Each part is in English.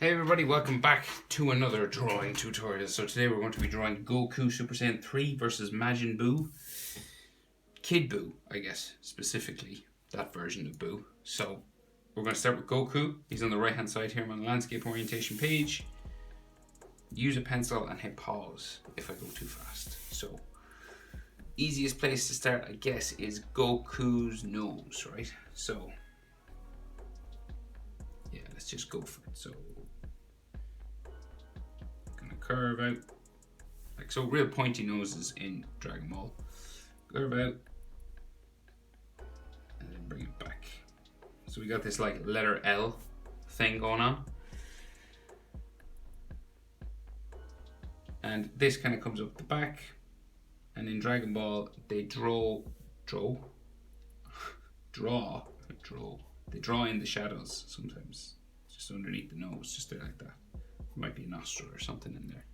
Hey everybody, welcome back to another drawing tutorial. So today we're going to be drawing Goku Super Saiyan 3 versus Majin Buu. Kid Buu, I guess, specifically that version of Buu. So we're going to start with Goku. He's on the right hand side here on the landscape orientation page. Use a pencil and hit pause if I go too fast. So easiest place to start, I guess, is Goku's nose, right? So yeah, let's just go for it. So curve out like so, real pointy noses in Dragon Ball. Curve out and then bring it back. So we got this like letter L thing going on, and this kind of comes up the back. And in Dragon Ball they draw in the shadows sometimes, just underneath the nose, just there like that. Might be a nostril or something in there.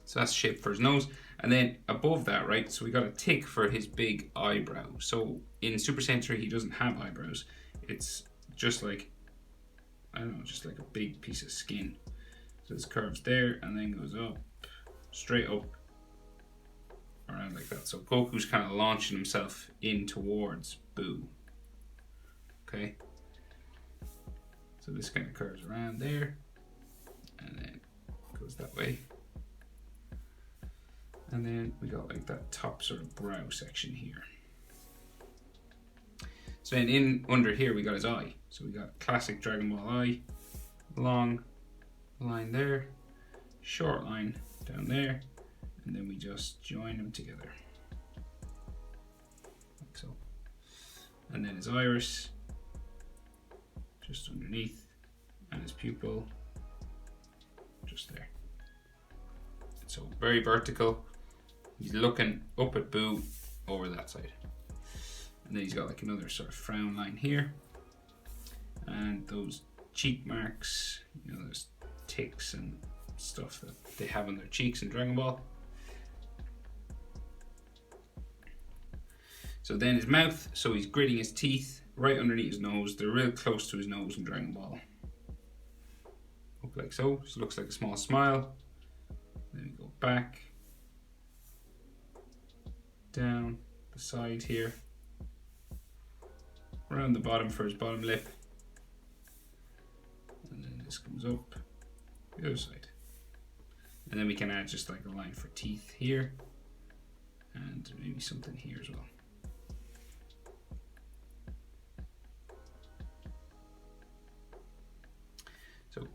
So that's the shape for his nose. And then above that, right, so we got a tick for his big eyebrow. So in Super Saiyan 3 he doesn't have eyebrows. It's just like, I don't know, just like a big piece of skin. So this curves there and then goes up, straight up, around like that. So Goku's kind of launching himself in towards Buu. Okay. So this kind of curves around there and then goes that way. And then we got like that top sort of brow section here. So then in under here we got his eye. So we got classic Dragon Ball eye, long line there, short line down there, and then we just join them together. Like so. And then his iris, just underneath, and his pupil just there. So very vertical. He's looking up at Buu over that side. And then he's got like another sort of frown line here. And those cheek marks, you know, there's ticks and stuff that they have on their cheeks in Dragon Ball. So then his mouth, so he's gritting his teeth right underneath his nose. They're real close to his nose in Dragon Ball. Up like so. So it looks like a small smile. Then we go back, down the side here, around the bottom for his bottom lip, and then this comes up the other side. And then we can add just like a line for teeth here, and maybe something here as well. So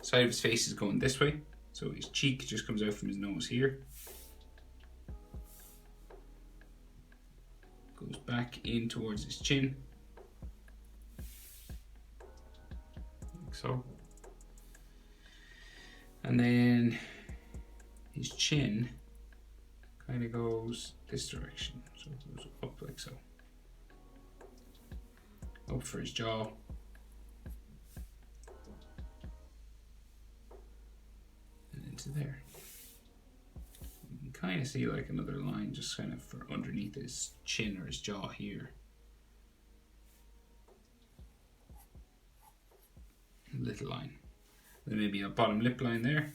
side of his face is going this way, so his cheek just comes out from his nose here, goes back in towards his chin, like so, and then his chin kind of goes this direction, so it goes up like so, up for his jaw. To there. You can kind of see like another line just kind of for underneath his chin or his jaw here. A little line. Then maybe a bottom lip line there.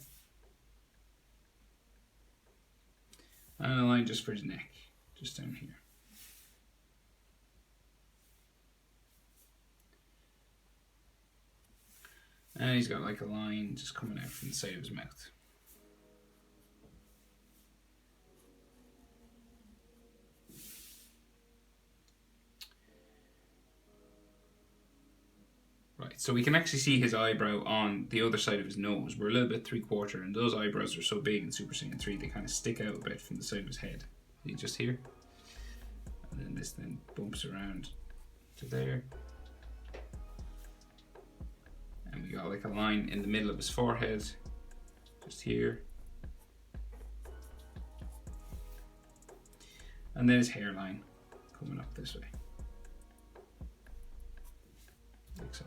And a line just for his neck, just down here. And he's got like a line just coming out from the side of his mouth. Right, so we can actually see his eyebrow on the other side of his nose. We're a little bit 3/4, and those eyebrows are so big in Super Saiyan 3 they kind of stick out a bit from the side of his head. See, just here. And then this then bumps around to there. And we got like a line in the middle of his forehead, just here. And then his hairline coming up this way. Like so.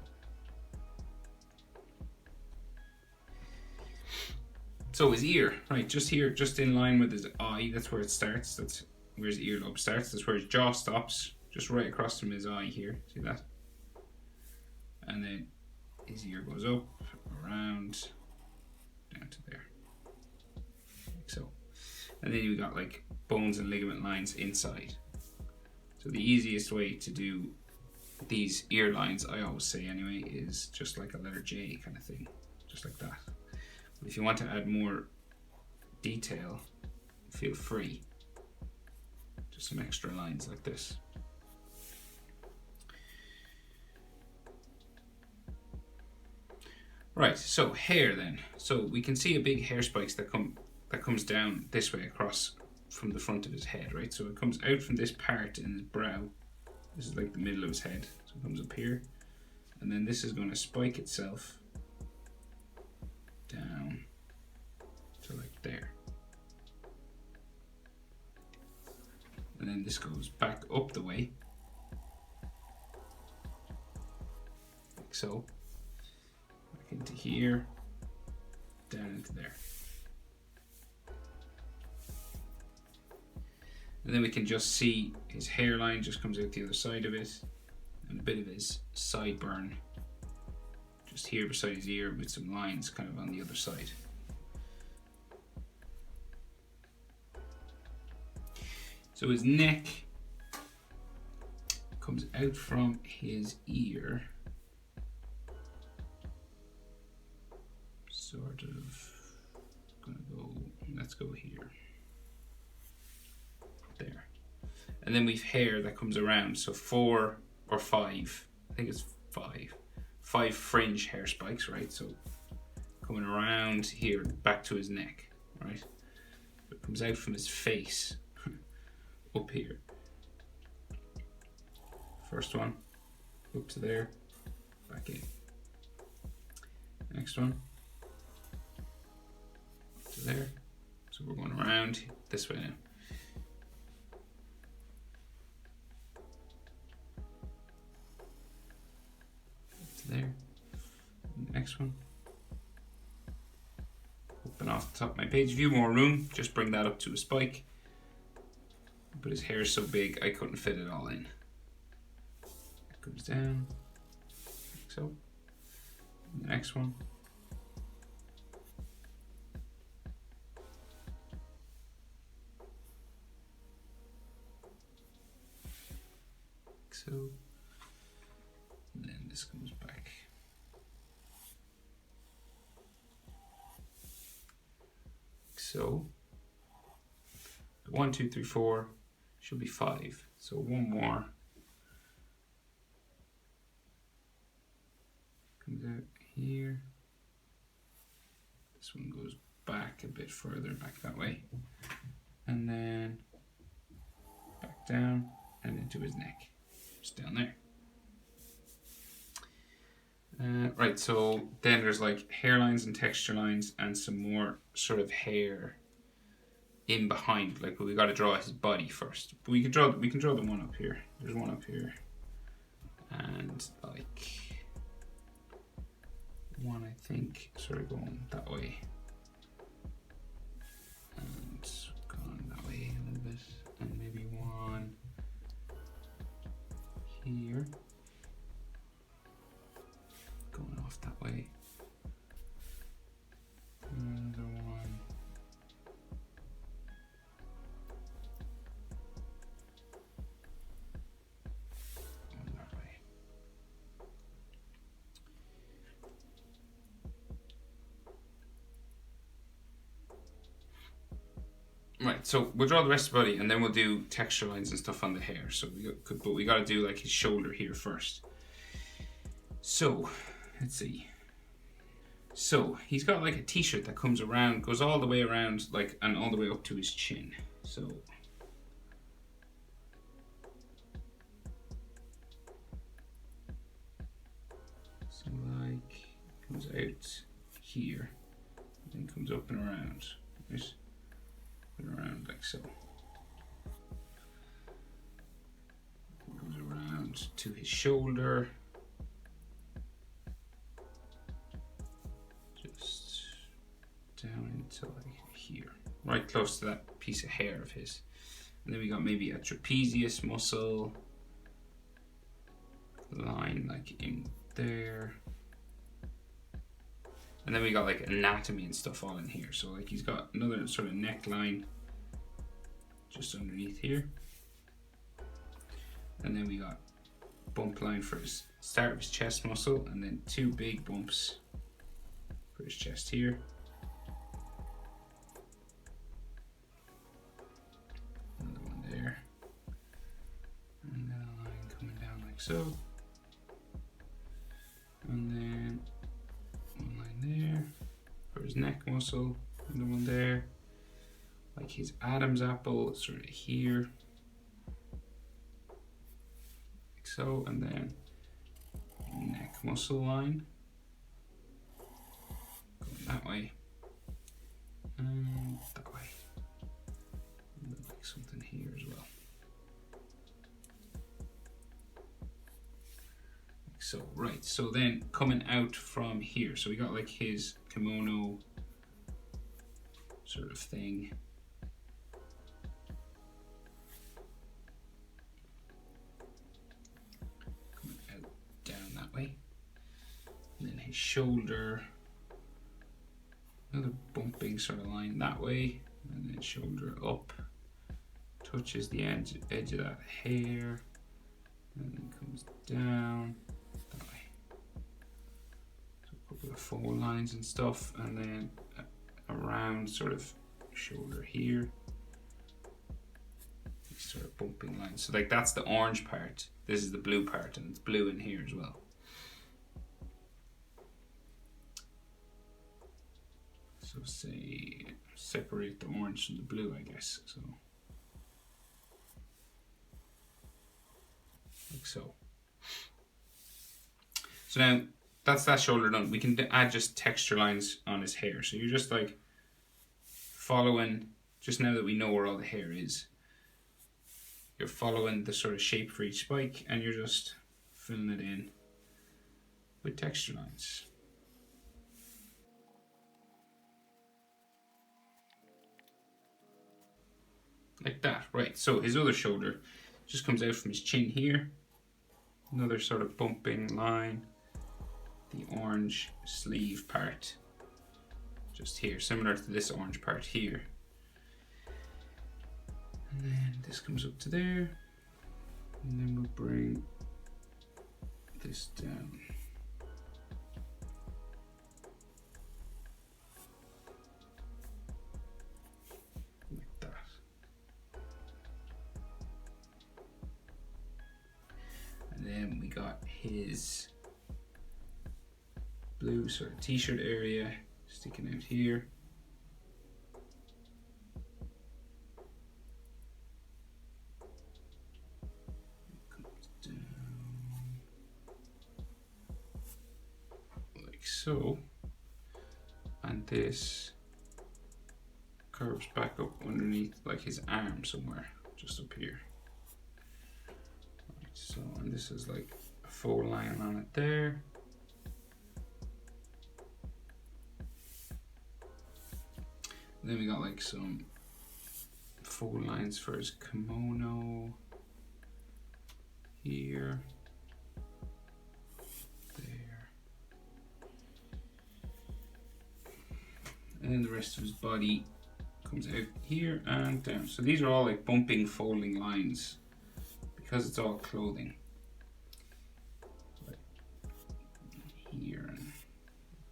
So his ear, right, just here, just in line with his eye, that's where it starts, that's where his earlobe starts, that's where his jaw stops, just right across from his eye here, see that? And then his ear goes up, around, down to there, like so. And then you got like bones and ligament lines inside. So the easiest way to do these ear lines, I always say anyway, is just like a letter J kind of thing, just like that. But if you want to add more detail, feel free. Just some extra lines like this. Right, so hair then. So we can see a big hair spikes that comes down this way across from the front of his head, right? So it comes out from this part in his brow. This is like the middle of his head. So it comes up here. And then this is going to spike itself down to like there. And then this goes back up the way, like so, back into here, down into there. And then we can just see his hairline just comes out the other side of it, and a bit of his sideburn just here beside his ear with some lines kind of on the other side. So his neck comes out from his ear, sort of, gonna go, let's go here, there. And then we've hair that comes around, so 4 or 5, I think it's 5 fringe hair spikes, right? So coming around here, back to his neck, right? It comes out from his face, up here. First one, up to there, back in. Next one, up to there. So we're going around this way now. Up to there. Next one. Open off the top of my page. If you have more room, just bring that up to a spike. But his hair is so big, I couldn't fit it all in. It goes down, like so. And the next one. Like so. And then this comes back. Like so. 1, 2, 3, 4. Should be 5. So one more comes out here. This one goes back a bit further, back that way, and then back down and into his neck, just down there. Right, so then there's like hairlines and texture lines and some more sort of hair in behind, like we got to draw his body first. But we can draw the one up here. There's one up here, and like one I think sort of going that way, and going that way a little bit, and maybe one here, going off that way. Another one. Right, so we'll draw the rest of the body and then we'll do texture lines and stuff on the hair. So we got to do like his shoulder here first. So let's see. So he's got like a t-shirt that comes around, goes all the way around, like, and all the way up to his chin. So like comes out here, and then comes up and around, right? Around like so. Goes around to his shoulder. Just down into like here. Right close to that piece of hair of his. And then we got maybe a trapezius muscle line like in there. And then we got like anatomy and stuff all in here. So like he's got another sort of neckline just underneath here. And then we got bump line for his start of his chest muscle, and then 2 big bumps for his chest here. Another one there. And then a line coming down like so. And then one line there for his neck muscle, another one there. Like his Adam's apple sort of here. Like so, and then neck muscle line. Going that way. And that way. And then like something here as well. So, right, so then coming out from here, so we got like his kimono sort of thing. Coming out down that way. And then his shoulder, another bumping sort of line that way, and then shoulder up, touches the edge of that hair, and then comes down. Couple of fold lines and stuff, and then around sort of shoulder here, these sort of bumping lines. So like that's the orange part, this is the blue part, and it's blue in here as well. So say separate the orange from the blue, I guess. So like so. So now that's that shoulder done. We can add just texture lines on his hair. So you're just like following, just now that we know where all the hair is, you're following the sort of shape for each spike, and you're just filling it in with texture lines. Like that, right. So his other shoulder just comes out from his chin here. Another sort of bumping line. The orange sleeve part just here, similar to this orange part here, and then this comes up to there, and then we'll bring this down like that, and then we got his blue sort of t-shirt area sticking out here. Comes down like so, and this curves back up underneath like his arm somewhere, just up here. Right, so, and this is like a fold line on it there. Then we got like some fold lines for his kimono here, there, and then the rest of his body comes out here and down. So these are all like bumping, folding lines because it's all clothing. Like here and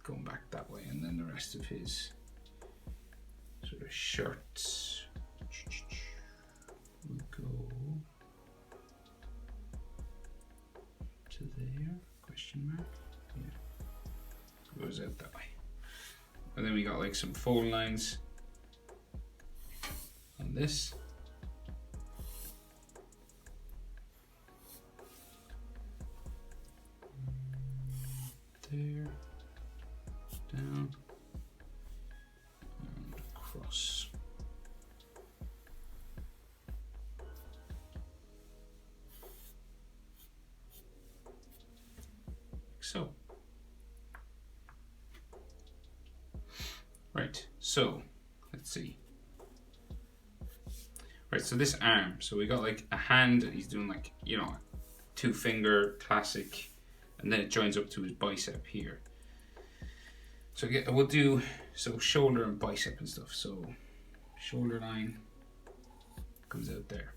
going back that way, and then the rest of his sort of shirts will go to there, question mark, yeah, goes out that way. And then we got like some fold lines on this. There, down, and across. Like so. Right, so let's see. Right, so this arm, so we got like a hand, and he's doing like, you know, 2-finger classic, and then it joins up to his bicep here. So we'll do shoulder and bicep and stuff. So shoulder line comes out there.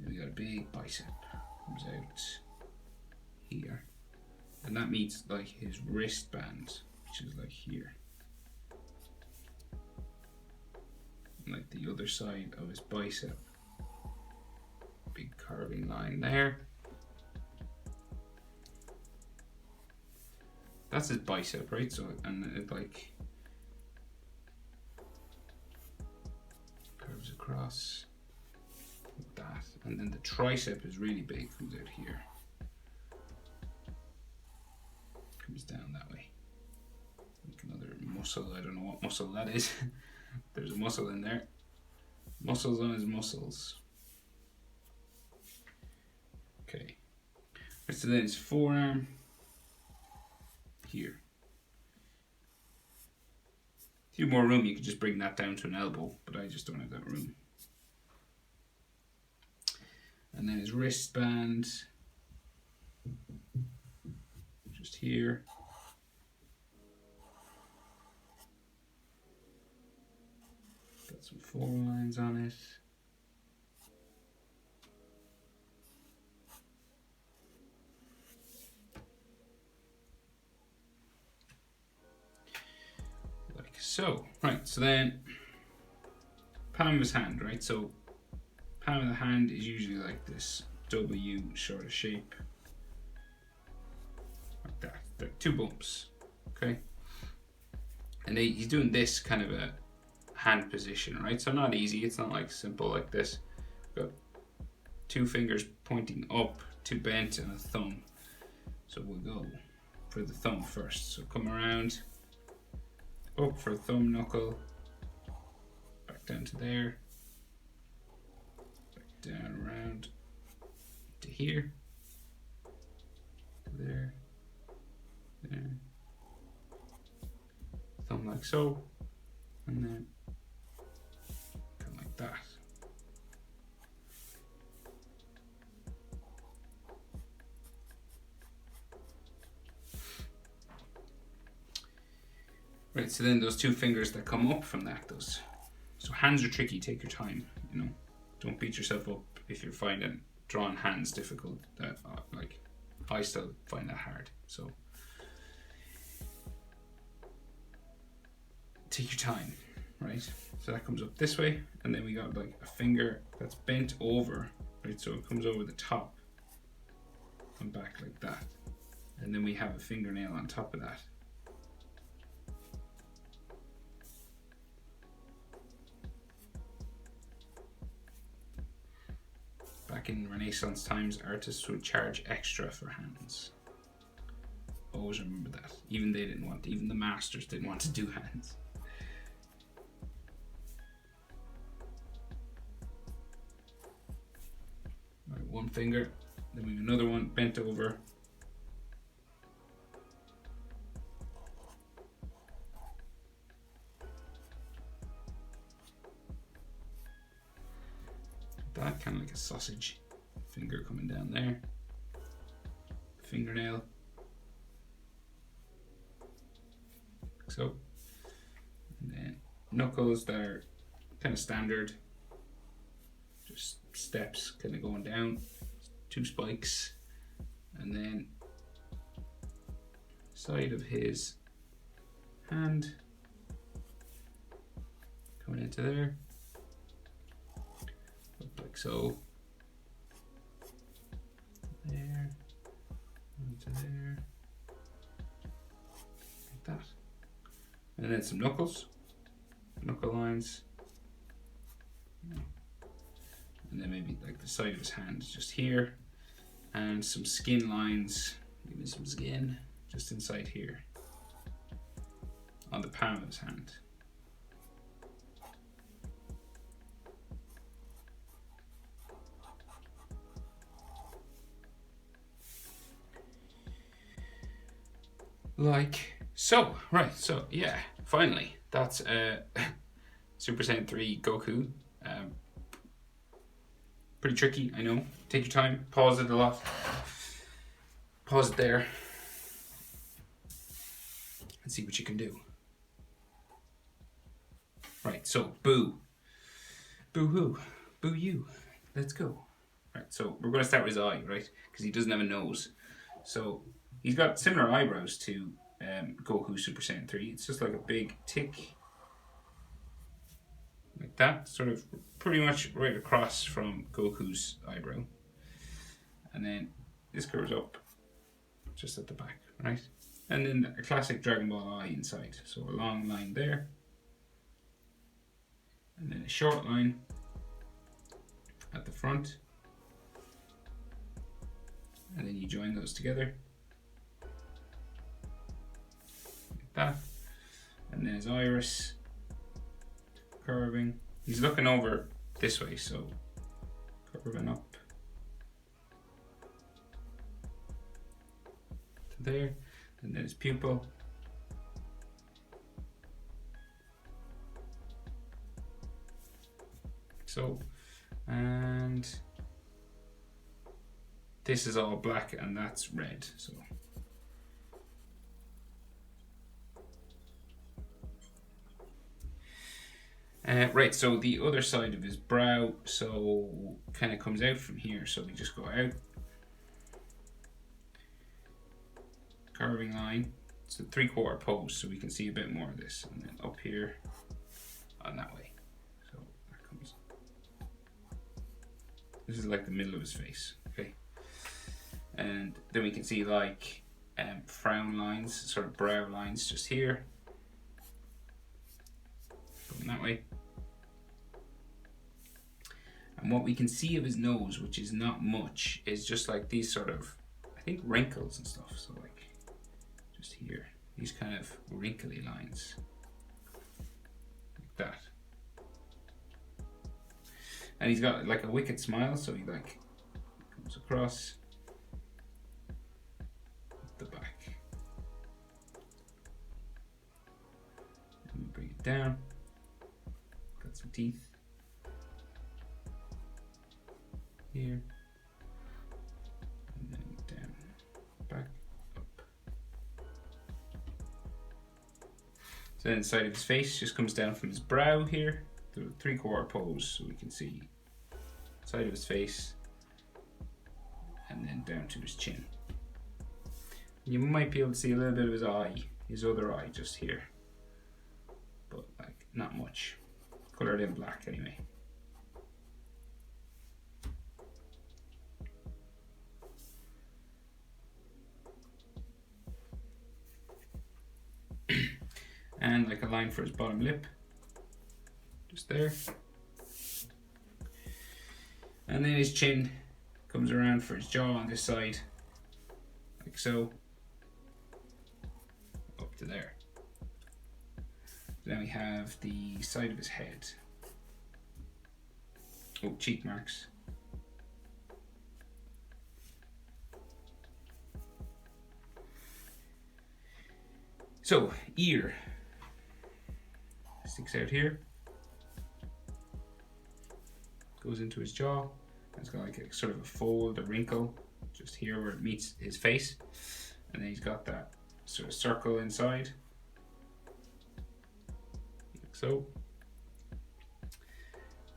Then we got a big bicep comes out here, and that meets like his wristband, which is like here, and like the other side of his bicep. Big curving line there. That's his bicep, right? So, and it like curves across like that, and then the tricep is really big, comes out here, comes down that way, like another muscle. I don't know what muscle that is. There's a muscle in there. Muscles on his muscles. Okay. So then his forearm here. If you have more room, you could just bring that down to an elbow, but I just don't have that room. And then his wristband, just here. Got some four lines on it. So, right, so then palm of his hand, right? So palm of the hand is usually like this W sort of shape. Like that. There are two bumps, okay? And he's doing this kind of a hand position, right? So not easy, it's not like simple like this. Got two fingers pointing up, two bent, and a thumb. So we'll go for the thumb first. So come around. Up for thumb knuckle, back down to there, back down around to here, to there, there, thumb like so, and then come like that. Right, so then those two fingers that come up from that, so hands are tricky, take your time, you know, don't beat yourself up if you're finding drawing hands difficult. That like I still find that hard, so take your time, right? So that comes up this way, and then we got like a finger that's bent over, right? So it comes over the top and back like that, and then we have a fingernail on top of that. Back in Renaissance times, artists would charge extra for hands. Always remember that. Even the masters didn't want to do hands. Right, one finger, then we have another one bent over. That kind of like a sausage. Finger coming down there. Fingernail. Like so. And then knuckles that are kind of standard. Just steps kind of going down. Two spikes. And then side of his hand coming into there. Like so. There. Into there. Like that. And then some knuckles. Knuckle lines. And then maybe like the side of his hand just here. And some skin lines. Maybe some skin just inside here. On the palm of his hand. Like so. Right, so yeah, finally, that's Super Saiyan 3 Goku. Pretty tricky, I know. Take your time, pause it a lot. Pause it there. and see what you can do. Right, so boo. Boo-hoo. Boo you. Let's go. Right, so we're going to start with his eye, right? Because he doesn't have a nose. So he's got similar eyebrows to Goku Super Saiyan 3. It's just like a big tick. Like that. Sort of pretty much right across from Goku's eyebrow. And then this curves up just at the back, right? And then a classic Dragon Ball eye inside. So a long line there. And then a short line at the front. And then you join those together. Like that. And then his iris curving. He's looking over this way, so curving up to there. And then his pupil. So, and this is all black and that's red. So right, so the other side of his brow, so kind of comes out from here. So we just go out, curving line. It's a 3/4 pose, so we can see a bit more of this, and then up here on that way. So that comes. This is like the middle of his face, okay. And then we can see like frown lines, sort of brow lines just here. Going that way. And what we can see of his nose, which is not much, is just like these sort of, I think, wrinkles and stuff. So like just here, these kind of wrinkly lines. Like that. And he's got like a wicked smile, so he like comes across the back. And we bring it down. Got some teeth here. And then down, back, up. So then the side of his face just comes down from his brow here. The 3/4 pose, so we can see side of his face and then down to his chin. You might be able to see a little bit of his eye, his other eye just here, but like not much. Colored in black anyway. And like a line for his bottom lip, just there. And then his chin comes around for his jaw on this side, like so, up to there. Then we have the side of his head. Oh, cheek marks. So, ear sticks out here, goes into his jaw. It's got like a sort of a fold, a wrinkle, just here where it meets his face. And then he's got that sort of circle inside, like so.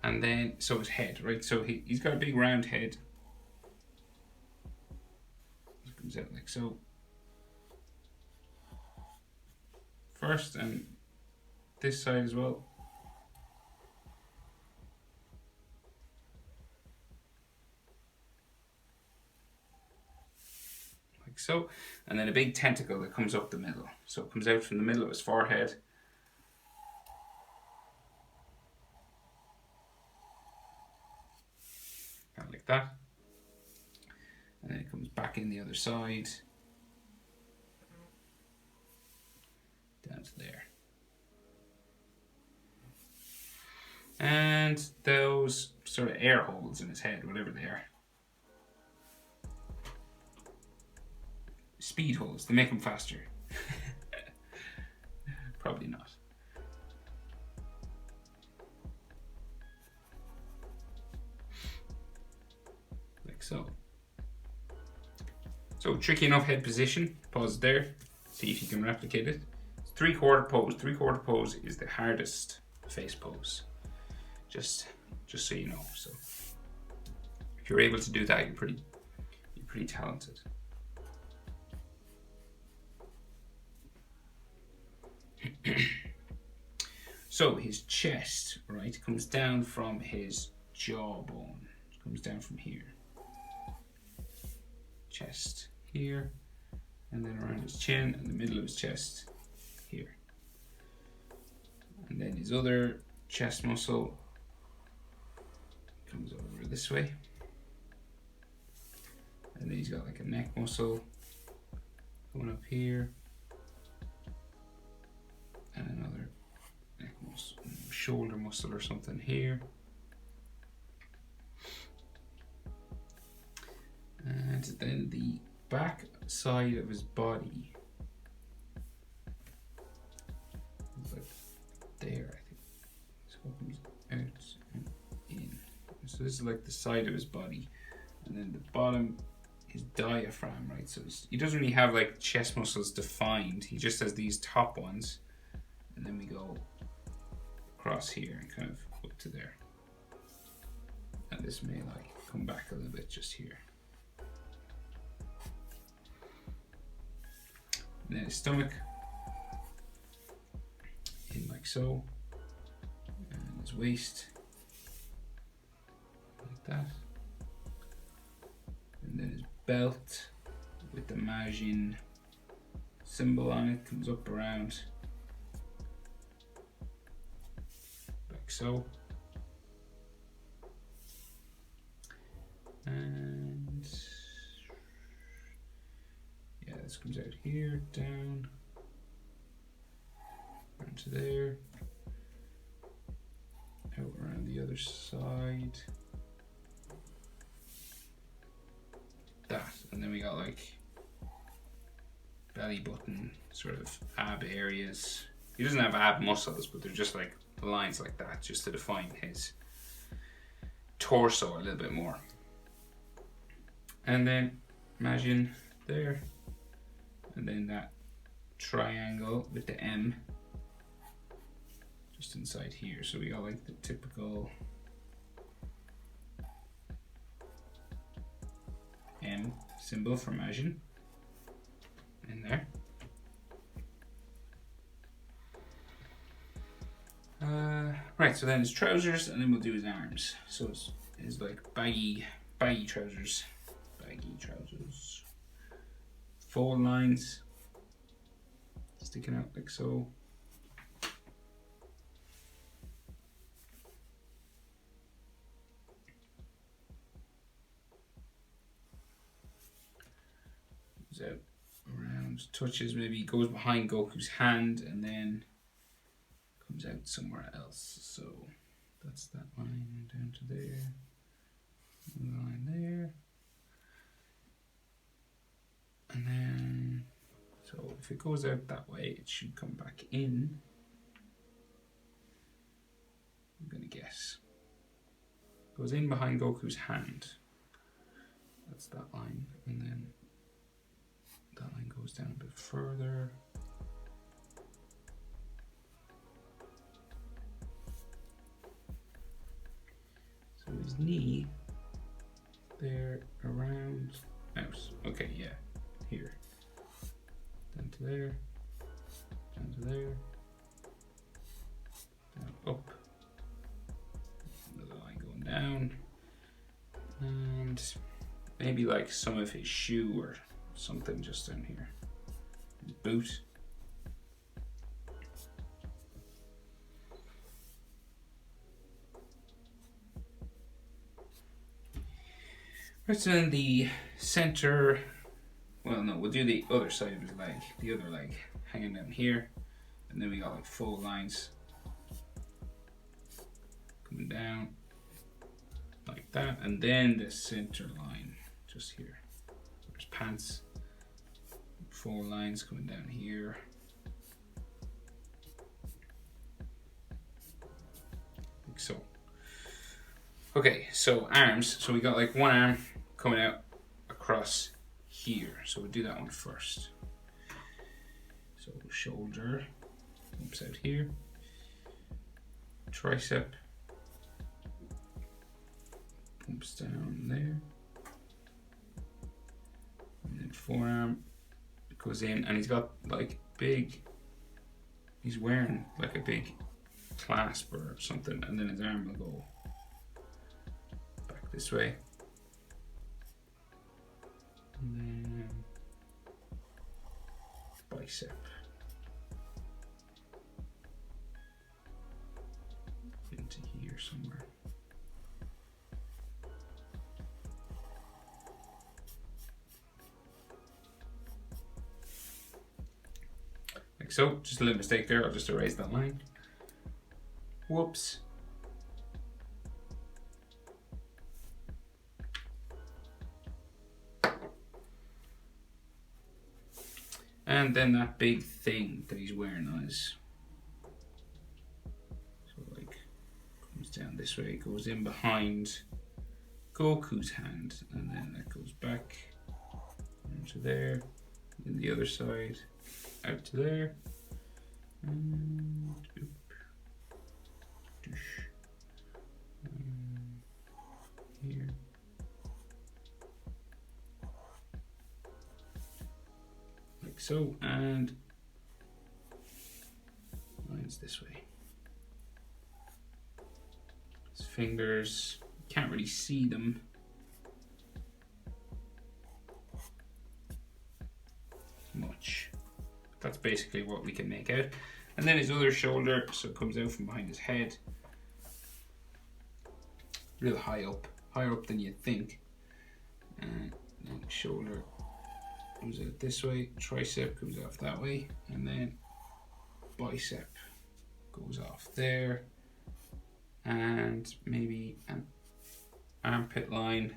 And then, so his head, right? So he's got a big round head. It comes out like so. First, and this side as well. Like so. And then a big tentacle that comes up the middle. So it comes out from the middle of his forehead. Kind of like that. And then it comes back in the other side. Down to there. And those sort of air holes in his head, whatever they are. Speed holes, to make him faster. Probably not. Like so. So, tricky enough head position. Pause there. See if you can replicate it. 3/4 pose. 3/4 pose is the hardest face pose. Just so you know. So if you're able to do that, you're pretty talented. So his chest, right, comes down from his jawbone. It comes down from here. Chest here, and then around his chin and the middle of his chest here. And then his other chest muscle comes over this way. And then he's got like a neck muscle going up here. And another neck muscle, shoulder muscle or something here. And then the back side of his body, like there, I think. So it comes out and in. So this is like the side of his body, and then the bottom, his diaphragm, right? So he doesn't really have like chest muscles defined. He just has these top ones, and then we go across here and kind of up to there. And this may like come back a little bit just here. And then his stomach, in like so, and his waist, like that. And then his belt with the Majin symbol on it comes up around, like so. And yeah, this comes out here, down to there, out around the other side, that, and then we got like belly button sort of ab areas. He doesn't have ab muscles, but they're just like lines like that, just to define his torso a little bit more. And then Majin there, and then that triangle with the M just inside here. So we got like the typical M symbol for Majin in there. Right, so then his trousers, and then we'll do his arms. So it's like baggy trousers. Baggy trousers. Fold lines sticking out like so. Goes out around, touches, maybe goes behind Goku's hand and then comes out somewhere else. So that's that line down to there. Line there. And then, so if it goes out that way, it should come back in. I'm gonna guess. Goes in behind Goku's hand. That's that line. And then that line goes down a bit further. So his knee, there, around, out. Okay, yeah. Here, down to there, down to there, down, up, another line going down, and maybe like some of his shoe or something just down here, his boot. Right, so then the center. Well, no, we'll do the other side of his leg, the other leg hanging down here, and then we got like full lines coming down like that, and then the center line just here. There's pants, full lines coming down here. Like so. Okay, so arms. So we got like one arm coming out across here, so we'll do that one first. So shoulder, Pumps out here. Tricep. Pumps down there. And then forearm goes in, and he's got like big, he's wearing like a big clasp or something, and then his arm will go back this way. And then bicep. Into here somewhere. Like so, just a little mistake there, I'll just erase that line. Whoops. And then that big thing that he's wearing on his, so like, comes down this way, goes in behind Goku's hand, and then that goes back into there, and the other side, out to there, and here. Like so, and lines this way. His fingers, can't really see them. Much. That's basically what we can make out. And then his other shoulder, so it comes out from behind his head. Real high up, higher up than you'd think. And then shoulder comes out this way, tricep comes off that way, and then bicep goes off there, and maybe an armpit line,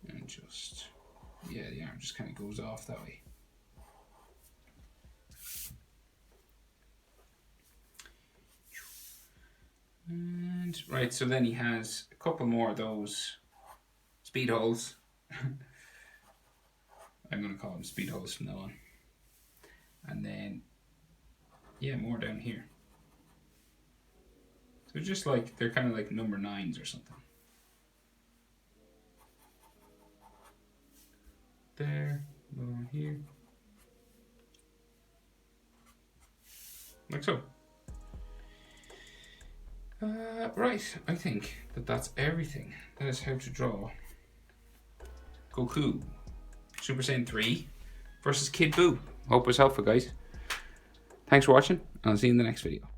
and just, yeah, the arm just kind of goes off that way. And right, so then he has a couple more of those speed holes. I'm going to call them speed holes from now on. And then, yeah, more down here. So just like, they're kind of like number 9s or something. There, another one here. Like so. Right, I think that that's everything. That is how to draw Goku Super Saiyan 3 versus Kid Buu. Hope it was helpful, guys. Thanks for watching, and I'll see you in the next video.